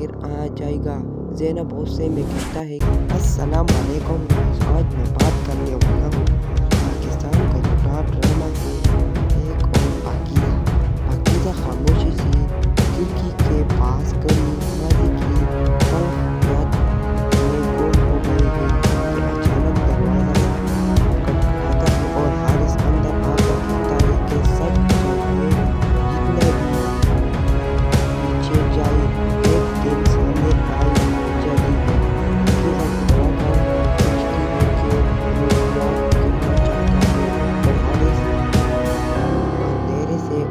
باہر آ جائے گا۔ زینب غصے میں کہتا ہے السلام علیکم گائز، آج میں بات کرنے والا ہوں پاکستان کا چھوٹا ڈرامہ ہے ایک اور پاکیزہ۔ پاکیزہ خاموشی سے کھڑکی کے پاس کھڑی ماضی کی تلخ یاد میں گم ہو گئی ہے کہ اچانک دروازہ کھٹکھٹاتا ہے اور حارث اندر آ کر کہتا ہے کہ سچ چاہیے جتنے بھی پیچھے جائے ایک دن سامنے آئی جاتی ہے۔ پاکیزہ گھبرا کر پوچھتی ہے کہ وہ کیا کرنا چاہتا ہے اور حارث اندھیرے سے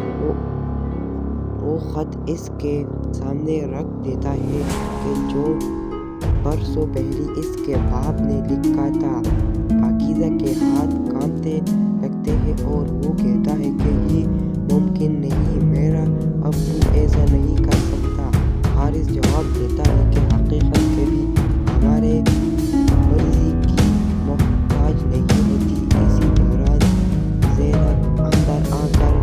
وہ خط اس کے سامنے رکھ دیتا ہے کہ جو برسوں پہلے اس کے باپ نے لکھا تھا۔ پاکیزہ کے ہاتھ کانپنے لگتے ہیں اور وہ کہتا ہے کہ یہ ممکن نہیں، میرا ابو ایسا نہیں کر سکتا۔ حارث جواب دیتا ہے کہ حقیقت کبھی ہمارے مرضی کی محتاج نہیں ہوتی۔ اسی دوران زینب اندر آ کر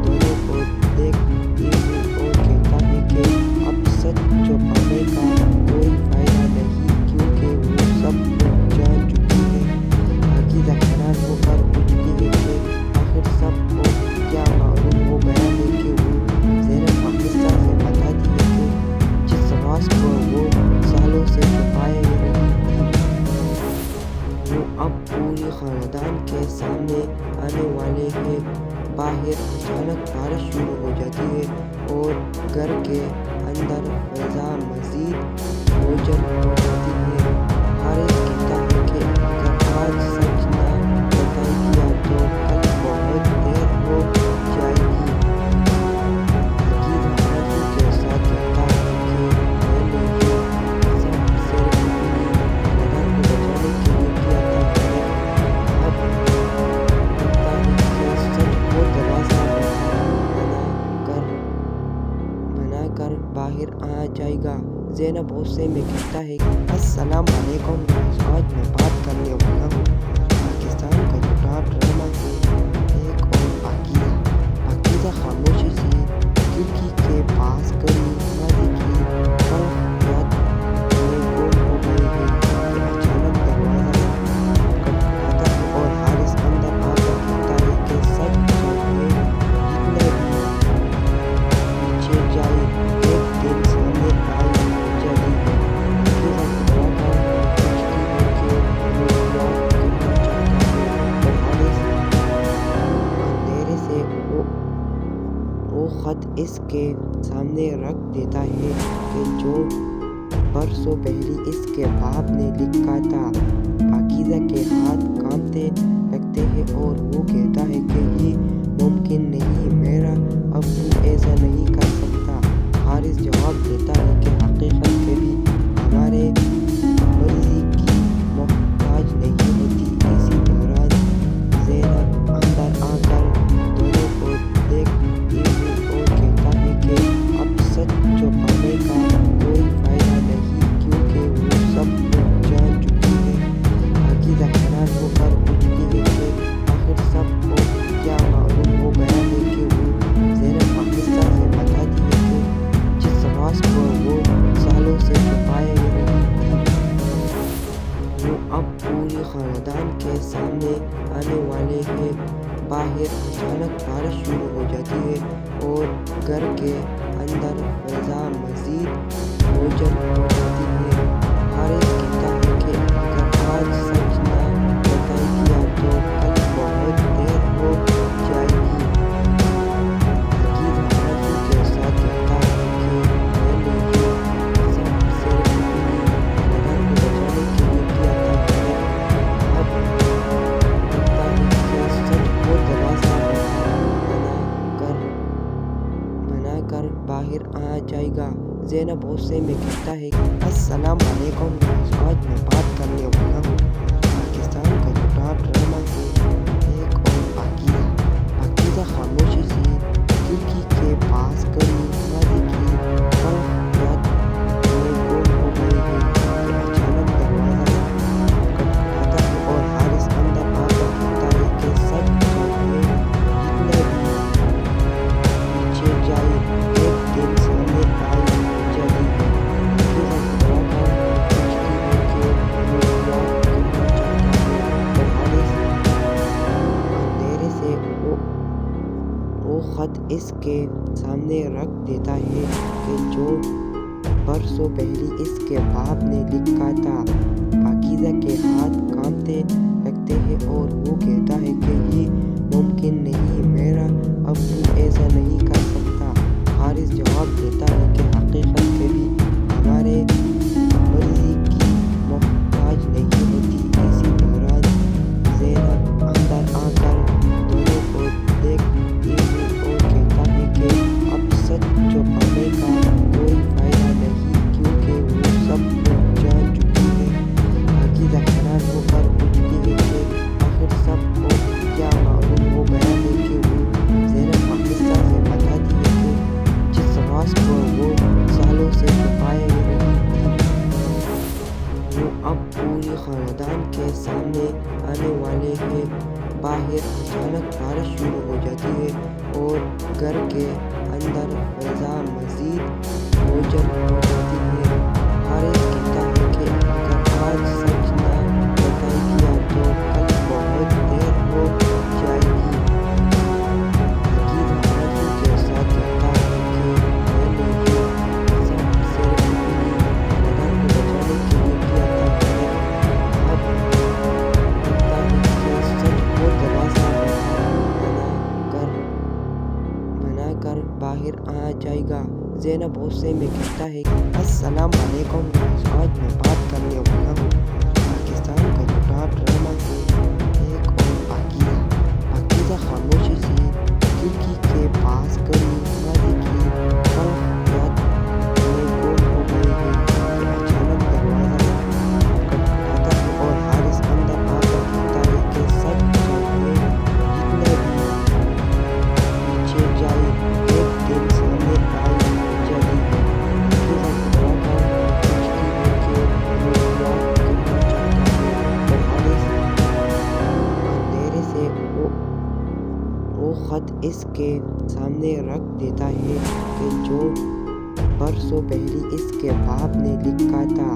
دونوں کو دیکھتی ہے اور کہتا ہے کہ اب سچ چھپانے کا کوئی فائدہ نہیں کیونکہ وہ سب کچھ جان چکی ہے۔ پاکیزہ حیران ہو کر پوچھتی ہے کہ آخر سب کو کیا معلوم ہو گیا ہے کہ وہ زینب آہستہ سے بتاتی ہے کہ جس راز کو وہ سالوں سے چھپائے رہی تھی وہ اب پورے خاندان کے سامنے آنے والے ہیں۔ باہر اچانک بارش شروع ہو جاتی ہے اور گھر کے اندر فضا مزید بوجھل ہو جاتی ہے۔ حارث کہتا ہے کہ اگر آج سچ نہ بتائی دیا تو کل بہت دیر ہو جائے گی۔ پاکیزہ آنسو کے ساتھ کہتا ہے کہ میں نے یہ سب صرف اپنی مدد کو بچانے کے لیے کیا تھا، مگر اب لگتا ہے کہ سچ کو دروازہ بنا کر باہر آ جائے گا۔ زینب غصے میں کہتا ہے السلام علیکم گائز، آج میں بات کرنے والا ہوں پاکستان کا چھوٹا ڈرامہ ہے ایک اور پاکیزہ۔ پاکیزہ خاموشی سے کھڑکی کے پاس کھڑی ماضی کی تلخ یاد میں گم ہو گئی ہے کہ اچانک دروازہ کھٹکھٹاتا ہے اور حارث اندر آ کر کہتا ہے کہ سچ چاہیے جتنے بھی پیچھے جائے ایک دن سامنے آئی جاتی ہے۔ پاکیزہ گھبرا کر پوچھتی ہے کہ وہ کیا کرنا چاہتا ہے اور حارث اندھیرے سے وہ خط اس کے سامنے رکھ دیتا ہے کہ جو برسوں پہلے اس کے باپ نے لکھا تھا۔ پاکیزہ کے ہاتھ کانپنے لگتے ہیں اور وہ کہتا ہے کہ یہ ممکن نہیں، میرا ابو ایسا نہیں کر سکتا۔ حارث جواب دیتا ہے کہ حقیقت کبھی ہمارے مرضی کی محتاج نہیں ہوتی۔ اسی دوران زینب اندر آ کر دونوں کو دیکھتی ہے اور کہتا ہے کہ اب سچ چھپانے کا کوئی فائدہ نہیں کیونکہ وہ سب کچھ جان چکی ہے۔ پاکیزہ حیران ہو کر پوچھتی ہے کہ آخر سب کو کیا معلوم ہو گیا ہے کہ وہ زینب آہستہ سے بتاتی ہے کہ جس راز کو وہ سالوں سے چھپائے رہی تھی وہ اب پورے خاندان کے سامنے آنے والے ہیں۔ باہر اچانک بارش شروع ہو جاتی ہے اور گھر کے اندر فضا مزید بوجھل ہو جاتی ہے۔ حارث کہتا ہے کہ اگر آج سچ نہ بتائی دیا تو کل بہت دیر ہو جائے گی۔ پاکیزہ آنسو کے ساتھ کہتا ہے کہ میں نے یہ سب صرف اپنی مدد کو بچانے کے لیے کیا تھا، مگر اب لگتا ہے کہ سچ کو دروازہ بنا کر باہر آ جائے گا۔ زینب غصے میں کہتا ہے السلام علیکم گائز، آج میں بات کرنے والا ہوں پاکستان کا چھوٹا ڈرامہ ہے ایک اور پاکیزہ۔ پاکیزہ خاموشی سے کھڑکی کے پاس کھڑی ماضی کی تلخ یاد میں گم ہو گئی ہے کہ اچانک دروازہ کھٹکھٹاتا ہے اور حارث اندر آ کر کہتا ہے کہ سچ چاہیے جتنے بھی پیچھے جائے ایک دن سامنے آئی جاتی ہے۔ کے سامنے رکھ دیتا ہے کہ جو برسوں پہلے اس کے باپ نے لکھا تھا۔ پاکیزہ کے ہاتھ کانپنے لگتے ہیں اور وہ کہتا ہے کہ یہ ممکن نہیں، میرا ابو ایسا نہیں کر سکتا۔ حارث جواب دیتا ہے کہ حقیقت کبھی ہمارے مرضی کی محتاج نہیں ہوتی۔ اسی دوران زینب اندر آ کر دونوں کو دیکھتی ہے اور کہتا ہے کہ اب سچ چھپانے کا کوئی فائدہ نہیں کیونکہ وہ سب کچھ جان چکی ہے۔ پاکیزہ حیران ہو کر پوچھتی ہے کہ آخر سب کو کیا معلوم ہو گیا ہے کہ وہ زینب آہستہ سے بتاتی ہے کہ جس راز کو وہ سالوں سے چھپائے رہی تھی وہ اب پوری خاندان کے سامنے آنے والے ہیں۔ باہر اچانک بارش شروع ہو جاتی ہے اور گھر کے اندر فضا مزید بوجھل ہو جاتی ہے۔ حارث کہتا ہے کہ اگر آج سچ نہ بتائی گیا تو کل بہت دیر ہو جائے گی۔ حقیقت حارث کے ساتھ کہتا ہے کہ میں نے یہ سب صرف اپنی خاندان کو بچانے کے لیے کیا تھا، مگر اب لگتا ہے کہ سچ کو دروازہ بنا کر باہر آ جائے گا۔ زینب غصے میں کہتا ہے کہ السلام علیکم گائز، آج میں بات کرنے والا ہوں پاکستان کا جھوٹا ڈرامہ ہے ایک اور پاکیزہ خاموشی سے کھڑکی کے پاس کھڑی ماضی کی خواہشات میں گم ہو گئی ہے کہ اچانک دروازہ کھٹکھٹاتا ہے اور حارث اندر آ کر کہتا ہے کہ سچ چاہیے جتنے بھی پیچھے جائے ایک دن سامنے آئی جاتی ہے۔ پاکیزہ گھبرا کر پوچھتی ہے کہ وہ کیا کرنا چاہتا ہے اور حارث اندھیرے سے وہ خط اس کے سامنے رکھ دیتا ہے کہ جو برسوں پہلے اس کے باپ نے لکھا تھا۔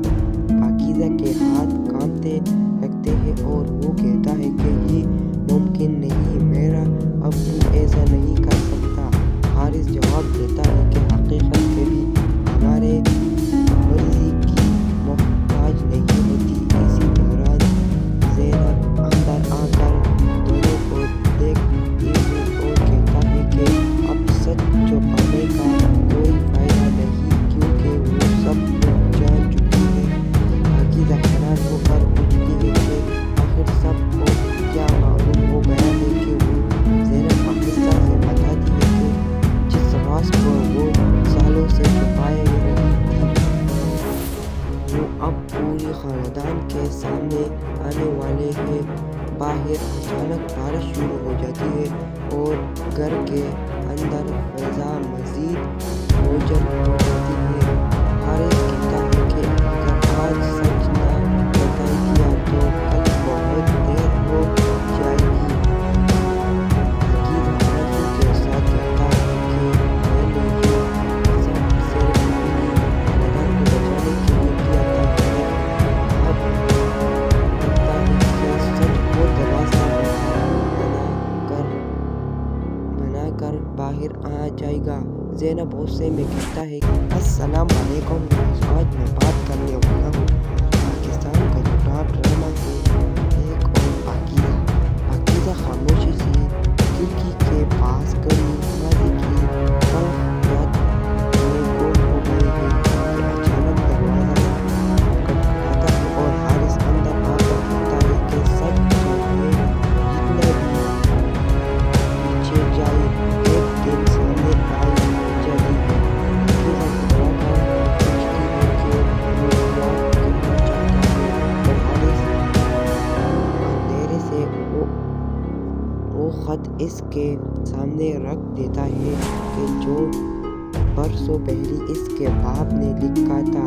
پاکیزہ کے ہاتھ کانپنے لگتے ہیں اور وہ کہتا ہے کہ یہ ممکن نہیں، میرا ابو ایسا نہیں کر سکتا۔ حارث جواب دیتا ہے کہ حقیقت کبھی ہمارے مرضی کی محتاج نہیں ہوتی۔ اسی دوران زینب اندر آ کر دونوں کو دیکھتی ہے اور کہتا ہے کہ اب سچ چھپانے کا کوئی فائدہ نہیں کیونکہ وہ سب کچھ جان چکی ہے۔ پاکیزہ حیران ہو کر پوچھتی ہے کہ آخر سب کو کیا معلوم ہو گیا ہے کہ وہ زینب آہستہ سے بتاتی ہے کہ جس راز کو وہ سالوں سے چھپائے رہی تھی وہ اب پوری خاندان کے سامنے آنے والے ہیں۔ باہر اچانک بارش شروع ہو جاتی ہے اور گھر کے اندر فضا مزید بوجھل ہو جاتی ہے۔ حارث کہتا ہے کہ اگر آج سچ نہ بتائی گیا تو کل بہت دیر ہو جائے گی۔ حقیقت حارث کے ساتھ کہتا ہے کہ میں نے یہ سب صرف اپنی خاندان کو بچانے کے لیے کیا تھا، مگر اب لگتا ہے کہ سچ کو دروازہ بنا کر باہر آ جائے گا۔ زینب غصے میں کہتا ہے کہ السلام علیکم گائز، آج میں بات کرنے والا ہوں پاکستان کا جھوٹا ڈرامہ ہے ایک اور پاکیزہ خاموشی سے کھڑکی کے پاس کھڑی ماضی کی خواہشات میں گم ہو گئی ہے کہ اچانک دروازہ کھٹکھٹاتا ہے اور حارث اندر آ کر کہتا ہے کہ سچ چاہیے جتنے بھی پیچھے جائے ایک دن سامنے آئی جاتی ہے۔ پاکیزہ گھبرا کر پوچھتی ہے کہ وہ کیا کرنا چاہتا ہے اور حارث اندھیرے سے وہ خط اس کے سامنے رکھ دیتا ہے کہ جو برسوں پہلے اس کے باپ نے لکھا تھا۔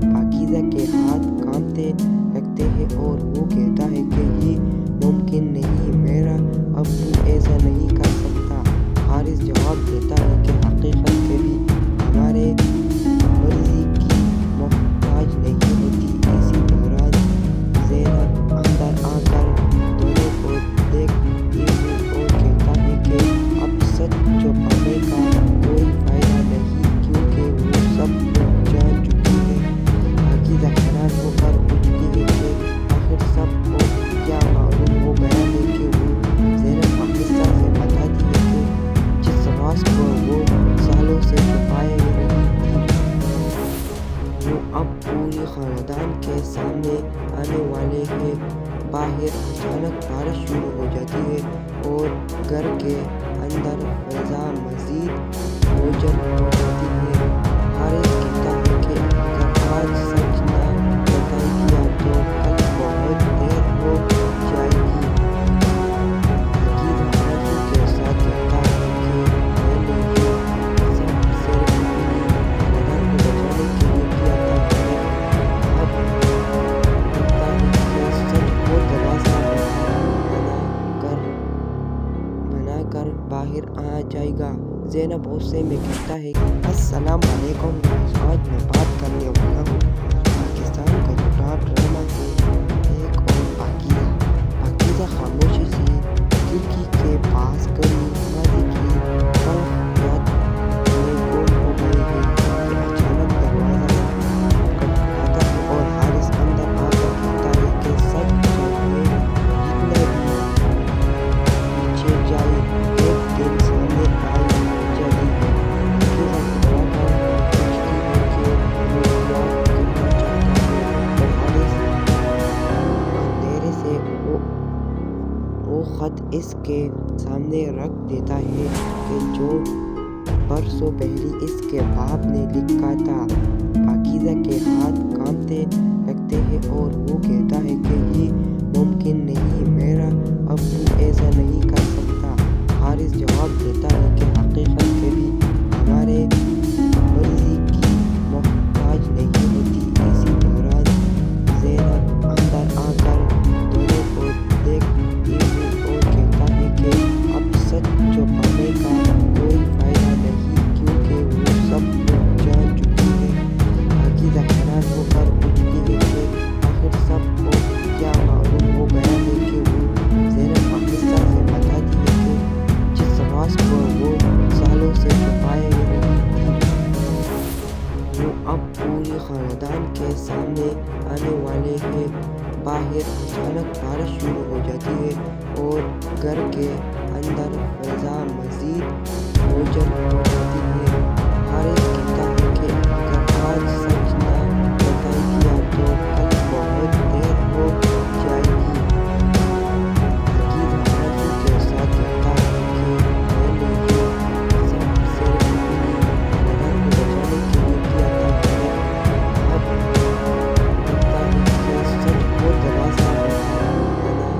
پاکیزہ کے ہاتھ کانپنے لگتے ہیں اور وہ کہتا ہے کہ یہ ممکن نہیں، میرا ابو ایسا نہیں کر سکتا۔ حارث جواب دیتا ہے کہ حقیقت کبھی ہمارے مرضی کی محتاج نہیں ہوتی۔ اسی دوران زینب اندر آ کر دونوں کو دیکھتی ہے اور کہتا ہے کہ اب سچ چھپانے کا خاندان کے سامنے آنے والے ہیں۔ باہر اچانک بارش شروع ہو جاتی ہے اور گھر کے اندر فضا مزید بوجھل ہو جاتی ہے۔ حارث کہتا ہے کہ اگر آج سچ نہ بتائی گیا تو کل بہت دیر ہو جائے گی۔ عقیل حیرانی کے ساتھ کہتا ہے کہ میں نے یہ سب صرف اپنی خاندان کو بچانے کے لیے کیا تھا، مگر اب لگتا ہے کہ سچ کو دروازہ بنا کر باہر آ جائے گا۔ زینب غصے میں کہتا ہے کہ السلام علیکم گائز، آج میں بات کرنے والا ہوں پاکستان کا چھوٹا ڈرامہ کے ایک اور پاکیزہ خاموشی سے کھڑکی کے پاس کھڑی ماضی کی طرف یاد میں گم ہو گئی ہے کہ اچانک دروازہ کھٹکھٹاتا ہے اور حارث اندر آ کر کہتا ہے کہ سچ چاہیے جتنا بھی پیچھے جائے ایک دن سامنے آئی جاتی ہے۔ پاکیزہ گھبرا کر پوچھتی ہے کہ وہ کیا کہنا چاہتا ہے، اور حارث اندھیرے سے وہ خط اس کے سامنے رکھ دیتا ہے کہ جو برسوں پہلے اس کے باپ نے لکھا تھا۔ پاکیزہ کے ہاتھ کانپنے لگتے ہیں اور وہ کہتا ہے کہ یہ ممکن نہیں، میرا ابو ایسا نہیں کر سکتا۔ حارث جواب دیتا ہے کہ حقیقت کبھی ہمارے مرضی کی محتاج نہیں ہوتی۔ اسی دوران زینب اندر آ کر دونوں کو دیکھتی ہے اور کہتا ہے کہ اب سچ چھپانے کا کوئی فائدہ نہیں کیونکہ وہ سب کچھ جان چکی ہے۔ پاکیزہ حیران ہو کر پوچھتی ہے کہ آخر سب کو کیا معلوم ہو گیا ہے کہ وہ زینب آہستہ سے بتاتی ہے کہ جس راز کو وہ سالوں سے چھپائے رہی تھی وہ اب پوری خاندان کے سامنے آنے والے ہیں۔ باہر اچانک بارش شروع ہو جاتی ہے اور گھر کے اندر فضا مزید بوجھل ہو جاتی ہے۔ حارث کہتا ہے کہ اگر آج سچ نہ بتائی گیا تو کل بہت دیر ہو جائے گی۔ عقیل حیرانی کے ساتھ کہتا ہے کہ میں نے یہ سب صرف اپنی خاندان کو بچانے کے لیے کیا تھا، مگر اب لگتا ہے کہ سچ کو دروازہ بنا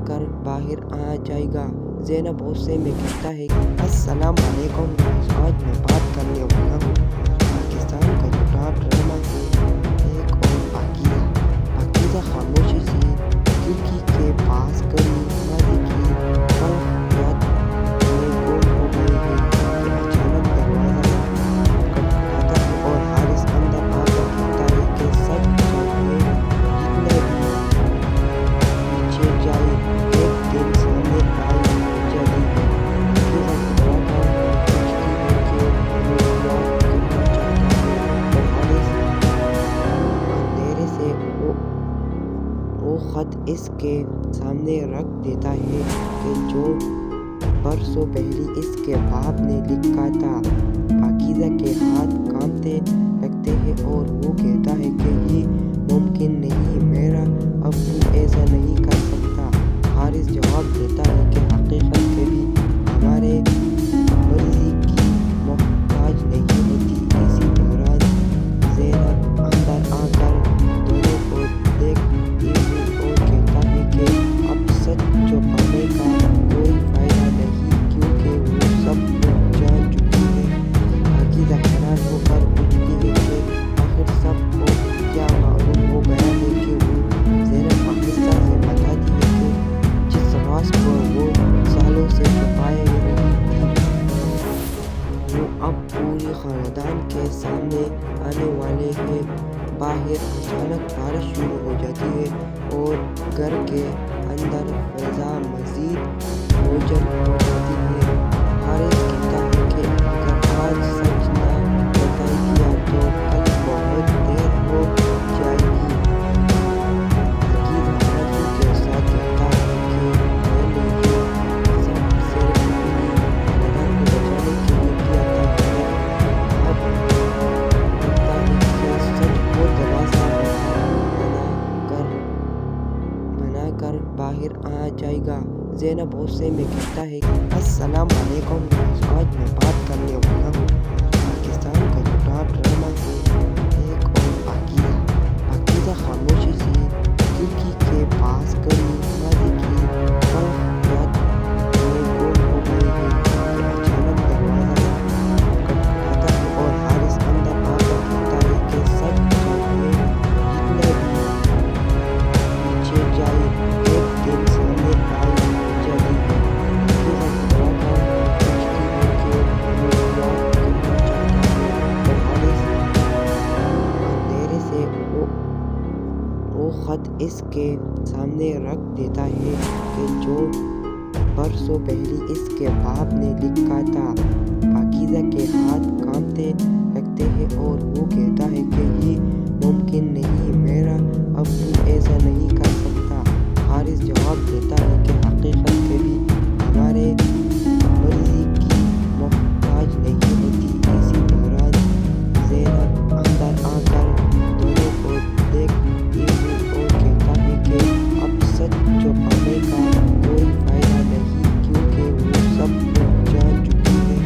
کر باہر آ جائے گا۔ زینب غصے میں کہتا ہے کہ السلام علیکم گائز، آج میں بات کرنے والا ہوں پاکستان کا چھوٹا ڈرامہ کے ایک اور پاکیزہ خاموشی سے کھڑکی کے پاس کھڑی ماضی کی طرف یاد میں گم ہو گئی ہے کہ اچانک دروازہ کھٹکھٹاتا ہے اور حارث اندر آ کر کہتا ہے کہ سچ چاہیے جتنا بھی پیچھے جائے ایک دن سامنے آئی جاتی ہے۔ پاکیزہ گھبرا کر پوچھتی ہے کہ وہ کیا کہنا چاہتا ہے، اور حارث اندھیرے سے وہ خط اس کے سامنے رکھ دیتا ہے کہ جو برسوں پہلے اس کے باپ نے لکھا تھا۔ پاکیزہ کے ہاتھ کانپنے لگتے ہیں اور وہ کہتا ہے کہ یہ ممکن نہیں، میرا ابو ایسا نہیں کر سکتا۔ حارث جواب دیتا ہے کہ حقیقت کبھی ہمارے مرضی کی محتاج نہیں ہوتی۔ اسی دوران زینب اندر آ کر دونوں کو دیکھتی ہے اور کہتا ہے کہ اب سچ چھپانے کا کوئی فائدہ نہیں کیونکہ وہ سب کچھ جان چکی ہے۔ پاکیزہ حیران ہو کر پوچھتی ہے کہ آخر سب کو کیا معلوم ہو گیا ہے کہ وہ زینب آہستہ سے بتاتی ہے کہ جس راز کو وہ سالوں سے چھپائے رہی تھی وہ اب پوری خاندان کے سامنے آنے والے ہیں۔ باہر اچانک بارش شروع ہو جاتی ہے اور گھر کے اندر فضا مزید بوجھل ہو جاتی ہے۔ حارث کہتا ہے کہ اگر آج سچ نہ بتائی گیا تو کل بہت دیر ہو جائے گی۔ عقیل حیرانی کے ساتھ کہتا ہے کہ میں نے یہ سب صرف اپنی خاندان کو بچانے کے لیے کیا تھا، مگر اب لگتا ہے کہ غصے میں کہتا ہے السلام علیکم گائز، آج میں بات کرنے والا ہوں پاکستان کا چھوٹا ڈرامہ ہے ایک اور پاکیزہ۔ پاکیزہ خاموشی سے کھڑکی کے پاس کھڑی ماضی کی واقعات میں گم ہو گئی ہے کہ اچانک دروازہ کھٹکھٹاتا ہے اور حارث اندر آ کر کہتا ہے کہ سچ چاہیے جتنے بھی پیچھے جائے ایک دن سامنے آئی جلی ہے۔ پاکیزہ گھبرا کر پوچھتی ہے کہ وہ کیا کرنا چاہتا ہے اور حارث اندھیرے سے وہ خط اس کے سامنے رکھ دیتا ہے کہ جو برسوں پہلے اس کے باپ نے لکھا تھا۔ پاکیزہ کے ہاتھ کانپنے لگتے ہیں اور وہ کہتا ہے کہ یہ ممکن نہیں، میرا ابو ایسا نہیں کر سکتا۔ حارث جواب دیتا ہے کہ حقیقت کبھی ہمارے مرضی کی محتاج نہیں ہوتی۔ اسی دوران زینب اندر آ کر دونوں کو دیکھتی ہے اور کہتا ہے کہ اب سچ چھپانے کا کوئی فائدہ نہیں کیونکہ وہ سب کچھ جان چکی ہے۔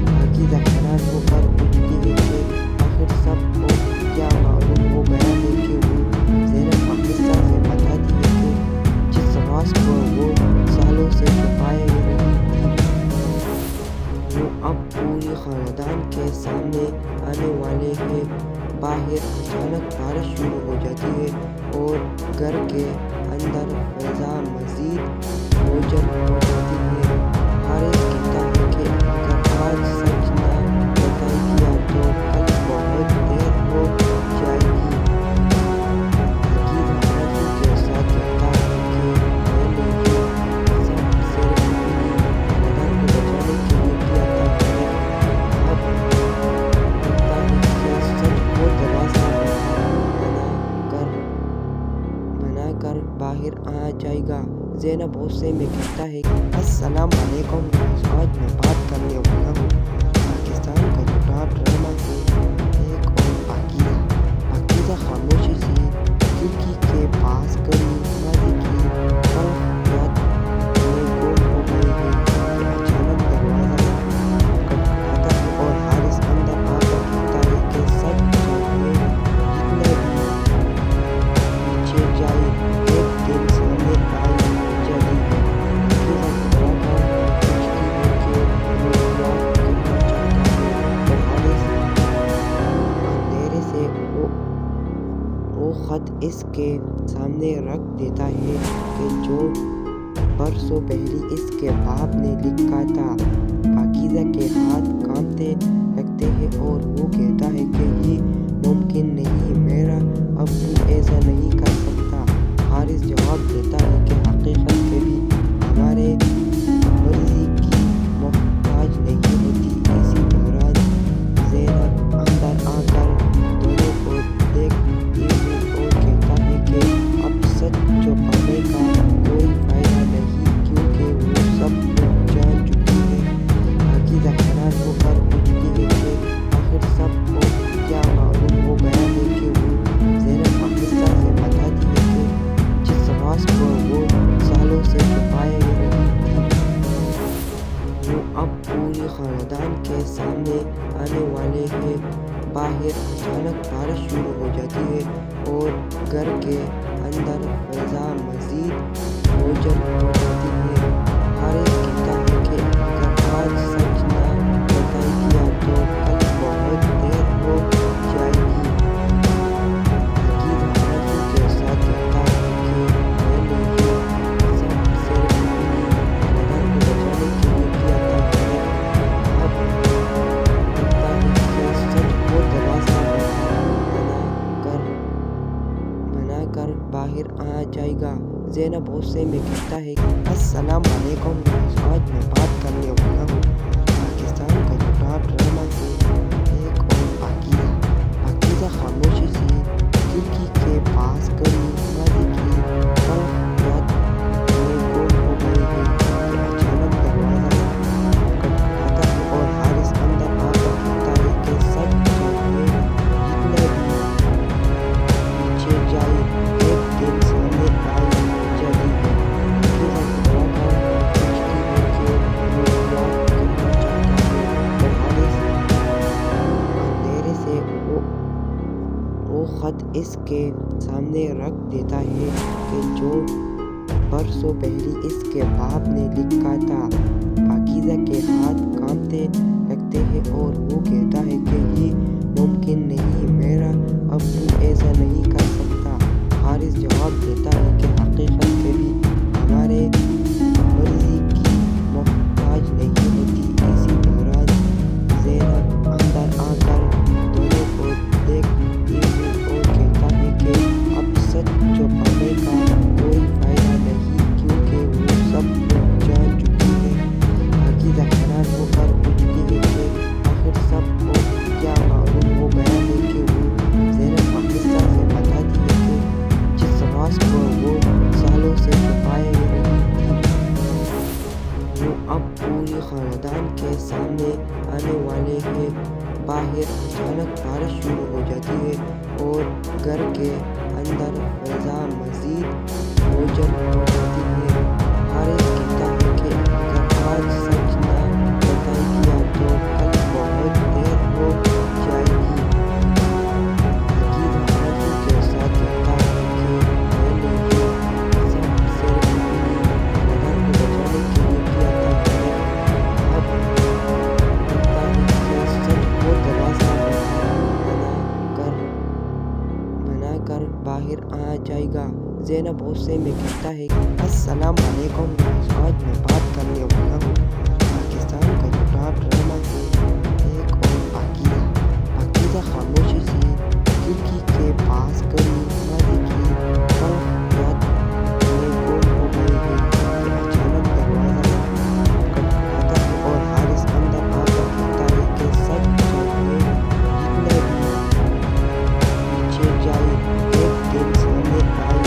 پاکیزہ حیران ہو کر پوچھتی ہے کہ آخر سب کو کیا معلوم ہو گیا ہے کہ وہ زینب آہستہ سے بتاتی ہے کہ جس راز کو وہ سالوں سے چھپائے رہی تھی وہ اب پورے خاندان کے سامنے آنے والے ہیں۔ باہر اچانک بارش شروع ہو جاتی ہے اور گھر کے اندر فضا مزید بوجھل ہو جاتی ہے۔ حارث کہتا ہے کہ اگر آج سچ نہ بتایا گیا تو کل بہت دیر ہو جائے گی۔ پاکیزہ آنسو کے ساتھ کہتا ہے کہ میں نے یہ سب صرف اپنی خاندان کو بچانے کے لیے کیا تھا، مگر اب لگتا ہے کہ سچ کو دروازہ بنا کر باہر آ جائے گا۔ زینب غصے میں کہتا ہے السلام علیکم گائز، آج میں بات کرنے والا ہوں پاکستان کا چھوٹا ڈرامہ ہے ایک اور پاکیزہ۔ پاکیزہ خاموشی سے کھڑکی کے پاس کھڑی ماضی کی واقعات میں گم ہو گئی ہے کہ اچانک دروازہ کھٹکھٹاتا ہے اور حارث اندر آ کر کہتا ہے کہ سچ چاہیے جتنے بھی پیچھے جائے ایک دن سامنے آئی جلی ہے۔ پاکیزہ گھبرا کر پوچھتی ہے کہ وہ کیا کرنا چاہتا ہے اور حارث اندھیرے سے وہ خط اس کے سامنے رکھ دیتا ہے کہ جو برسوں پہلے اس کے باپ نے لکھا تھا۔ پاکیزہ کے ہاتھ کانپنے لگتے ہیں اور وہ کہتا ہے کہ یہ ممکن نہیں، میرا ابو ایسا نہیں کر سکتا۔ حارث جواب دیتا ہے کہ حقیقت کبھی ہمارے مرضی کی محتاج نہیں ہوتی۔ اسی دوران زینب اندر آ کر دونوں کو دیکھتی ہے اور کہتا ہے کہ اب سچ چھپانے کا کوئی فائدہ نہیں کیونکہ وہ سب کچھ جان چکی ہے۔ پاکیزہ حیران ہو کر پوچھتی ہے کہ آخر سب کو کیا معلوم ہو گیا ہے کہ وہ زینب آہستہ سے بتاتی ہے کہ جس راز کو وہ سالوں سے چھپائے رہی تھی وہ اب پورے خاندان کے سامنے آنے والے ہیں۔ باہر اچانک بارش شروع ہو جاتی ہے اور گھر کے اندر فضا مزید بوجھل ہو جاتی ہے۔ حارث کہتا ہے کہ اگر آج سچ نہ بتایا گیا تو کل بہت دیر ہو جائے گی۔ پاکیزہ آنسو کے ساتھ کہتا ہے کہ میں نے یہ سب صرف اپنی خاندان کو بچانے کے لیے کیا تھا، مگر اب لگتا ہے کہ سچ کو دروازہ بنا کر باہر آ جائے گا۔ زینب غصے میں کہتا ہے السلام علیکم گائز، آج میں بات کرنے والا ہوں پاکستان کا چھوٹا ڈرامہ ہے ایک اور پاکیزہ۔ پاکیزہ خاموشی سے کھڑکی کے پاس کھڑی ماضی کی واقعات میں گم ہو گئی ہے کہ اچانک دروازہ کھٹکھٹاتا ہے اور حارث اندر آ کر کہتا ہے کہ سچ چاہیے جتنے بھی پیچھے جائے ایک دن سامنے آئی جلی ہے۔ پاکیزہ گھبرا کر پوچھتی خط اس کے سامنے رکھ دیتا ہے کہ جو برسوں پہلے اس کے باپ نے لکھا تھا۔ پاکیزہ کے ہاتھ کانپنے لگتے ہیں اور وہ کہتا ہے کہ یہ ممکن نہیں، میرا ابو ایسا نہیں کر سکتا۔ حارث جواب دیتا ہے کہ حقیقت کبھی ہمارے مرضی کی محتاج نہیں ہوتی۔ اسی دوران زینب اندر آ کر دونوں کو دیکھتی ہے اور کہتا ہے کہ اب سچ چھپانے کا کوئی فائدہ نہیں کیونکہ وہ سب کچھ جان چکی ہے۔ پاکیزہ حیران ہو کر پوچھتی ہے کہ آخر سب کو کیا معلوم ہو گیا ہے کہ وہ زینب آہستہ سے بتاتی ہے کہ جس راز کو وہ سالوں سے چھپائے رہی تھی وہ اب پوری خاندان کے سامنے آنے والے ہیں۔ باہر اچانک بارش شروع ہو جاتی ہے اور گھر کے اندر فضا مزید روشن ہو جاتی ہے۔ حارث کہتا ہے کہ اگر آج سچ نہ بتائی گیا تو کل بہت دیر ہو جائے گی۔ حقیقت حیرانی کے ساتھ کہتا ہے کہ میں نے یہ سب صرف اپنی بہن کو بچانے کے لیے کیا تھا، مگر اب لگتا ہے کہ سچ کو دروازہ بنا کر باہر آ جائے گا۔ زینب غصے میں کہتا ہے کہ السلام علیکم گائز، آج میں بات کرنے والا ہوں پاکستان کا جھوٹا ڈرامہ ہے ایک اور پاکیزہ خاموشی سے کھڑکی کے پاس کھڑی ماضی کی تلخ یاد میں گم ہو گئی ہے کہ اچانک دروازہ کھٹکھٹاتا ہے اور حارث اندر آ کر کہتا ہے کہ سچ چاہیے جتنے بھی پیچھے جائے ایک دن سامنے آئی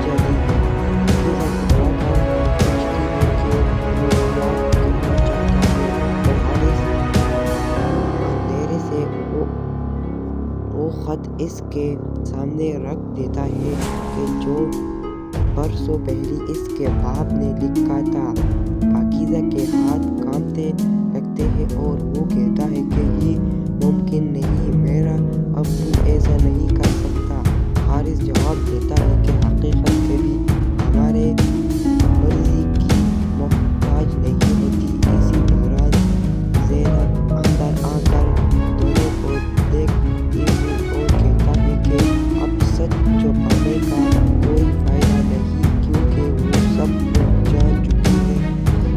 جاتی ہے۔ پاکیزہ گھبرا کر پوچھتی ہے کہ وہ کیا کہنا چاہتا ہے اور حارث اندھیرے سے وہ خط اس کے سامنے رکھ دیتا ہے کہ جو برسوں پہلے اس کے باپ نے لکھا تھا۔ پاکیزہ کے ہاتھ کانپنے لگتے ہیں اور وہ کہتا ہے کہ یہ ممکن نہیں، میرا ابو ایسا نہیں کر سکتا۔ حارث جواب دیتا ہے کہ حقیقت کبھی ہمارے مرضی کی محتاج نہیں ہوتی۔ اسی دوران زینب اندر آ کر دونوں کو دیکھتی ہے اور کہتا ہے کہ اب سچ چھپانے کا کوئی فائدہ نہیں کیونکہ وہ سب کچھ جان چکی ہے۔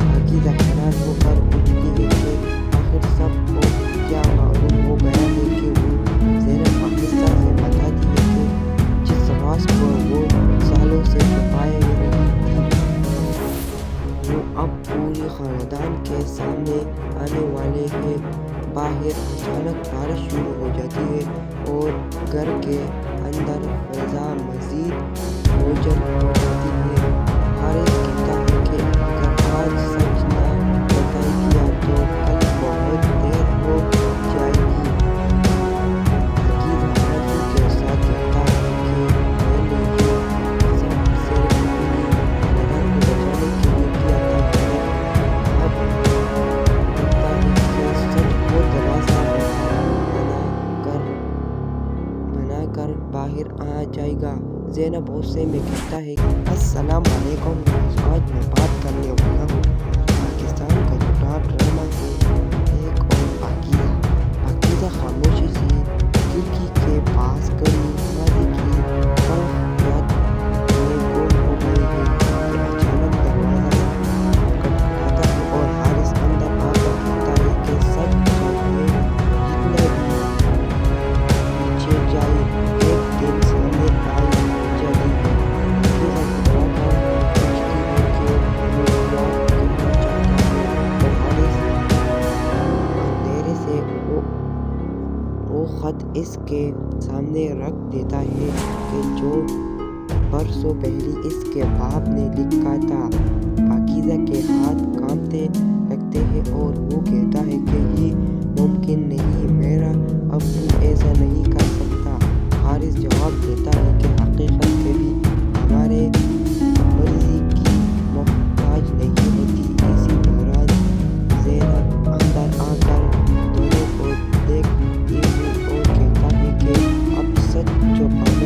پاکیزہ حیران ہو کر پوچھتی ہے کہ آخر سب کو کیا معلوم ہو گیا ہے کہ وہ زینب آہستہ سے بتاتی ہے کہ جس راز کو وہ سالوں سے چھپائے رہی تھی وہ اب پوری خاندان کے سامنے آنے والے ہیں۔ باہر اچانک بارش شروع ہو جاتی ہے اور گھر کے اندر فضا مزید روشن ہو جاتی ہے۔ حارث کہتا ہے کہ اگر آج سچ نہ بتائی گیا تو کل بہت دیر ہو جائے گی۔ حقیقت حیرانی کے ساتھ کہتا ہے کہ میں نے یہ سب صرف اپنی بہن کو بچانے کے لیے کیا تھا، مگر اب لگتا ہے کہ سچ کو دروازہ بنا کر باہر آ جائے گا۔ زینب غصے میں کہتا ہے کہ السلام علیکم گائز، آج میں بات کرنے والا ہوں پاکستان کا جھوٹا ڈرامہ ہے ایک اور پاکیزہ خاموشی سے کھڑکی کے پاس کھڑی ماضی کی تلخ یاد میں گم ہو گئی ہے کہ اچانک دروازہ کھٹکھٹاتا ہے اور حارث اندر آ کر کہتا ہے کہ سچ چاہیے جتنے بھی پیچھے جائے ایک دن سامنے آئی جاتی ہے۔ پاکیزہ گھبرا کر پوچھتی ہے کہ وہ کیا کہنا چاہتا ہے اور حارث اندھیرے سے وہ خط اس کے سامنے رکھ دیتا ہے کہ جو برسوں پہلے اس کے باپ نے لکھا تھا۔ پاکیزہ کے ہاتھ کانپنے لگتے ہیں اور وہ کہتا ہے کہ یہ ممکن نہیں، میرا ابو ایسا نہیں کر سکتا۔ حارث جواب دیتا ہے کہ حقیقت کبھی ہمارے مرضی کی محتاج نہیں ہوتی۔ اسی دوران زینب اندر آ کر دونوں کو دیکھتی ہے اور کہتا ہے کہ اب سچ چھپانے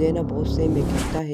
زینب غصے میں کہتا ہے